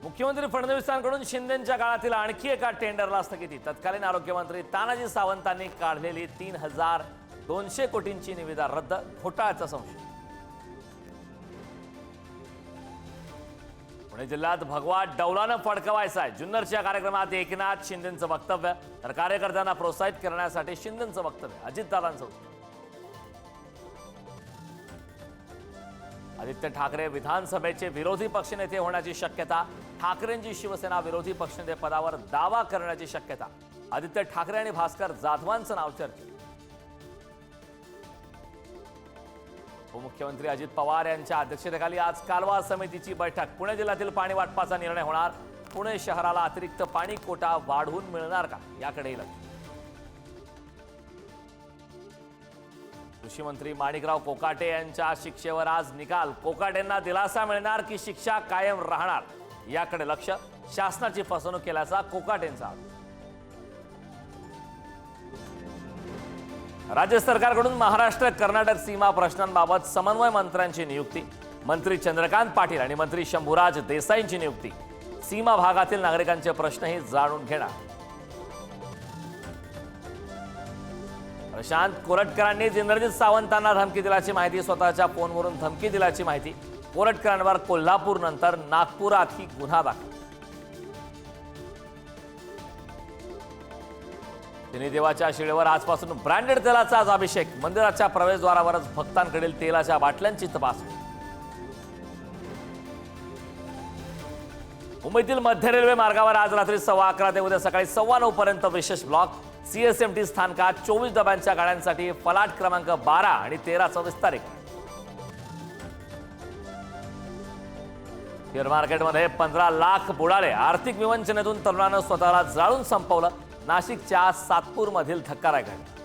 मुख्यमंत्री फडणवीसांकडून शिंदेंच्या काळातील आणखी एका टेंडरला स्थगिती। तत्कालीन आरोग्यमंत्री तानाजी सावंतांनी काढलेली 3200 कोटींची निविदा रद्द, घोटाळ्याचा संशय। पुणे जिल्ह्यात भगवा डौलानं फडकवायचा आहे। जुन्नरच्या कार्यक्रमात एकनाथ शिंदेंचं वक्तव्य, तर कार्यकर्त्यांना प्रोत्साहित करण्यासाठी शिंदेंचं वक्तव्य। अजितदादांचं उत्तर। आदित्य ठाकरे विधानसभेचे विरोधी पक्षनेते होण्याची शक्यता। ठाकरेंची शिवसेना विरोधी पक्षनेते पदावर दावा करण्याची शक्यता। आदित्य ठाकरे आणि भास्कर जाधवांचं नाव चर्चेत। उपमुख्यमंत्री अजित पवार यांच्या अध्यक्षतेखाली आज कालवा समितीची बैठक। पुणे जिल्ह्यातील पाणी वाटपाचा निर्णय होणार। पुणे शहराला अतिरिक्त पाणी कोटा वाढवून मिळणार का, याकडे लक्ष। कृषी मंत्री माणिकराव कोकाटे यांच्या शिक्षेवर आज निकाल। कोकाटेंना दिलासा मिळणार की शिक्षा कायम राहणार, याकडे लक्ष। शासनाची फसवणूक केल्याचा कोकाटेंचा आरोप। राज्य सरकारकडून महाराष्ट्र कर्नाटक सीमा प्रश्नांबाबत समन्वय मंत्र्यांची नियुक्ती। मंत्री चंद्रकांत पाटील आणि मंत्री शंभूराज देसाईंची नियुक्ती। सीमा भागातील नागरिकांचे प्रश्नही जाणून घेणार। प्रशांत कोरटकरांनी इंद्रजित सावंतांना धमकी दिल्याची माहिती। स्वतःच्या फोनवरून धमकी दिल्याची माहिती। कोरटकरांवर कोल्हापूर नंतर नागपुरातही गुन्हा दाखल। शनिदेवाच्या शिळेवर आजपासून ब्रँडेड तेलाचा आज अभिषेक। मंदिराच्या प्रवेशद्वारावरच भक्तांकडील तेलाच्या बाटल्यांची तपासणी। मुंबईतील मध्य रेल्वे मार्गावर आज रात्री 11:15 ते उद्या सकाळी 9:15 पर्यंत विशेष ब्लॉक। सीएसएमटी स्थानकात 24 डब्यांच्या गाड्यांसाठी फलाट क्रमांक 12 आणि 13चं विस्तारीत। शेअर मार्केटमध्ये 15 लाख बुडाले। आर्थिक विवंचनेतून तरुणानं स्वतःला जाळून संपवलं। नाशिकच्या सातपूरमधील धक्कादायक घटना।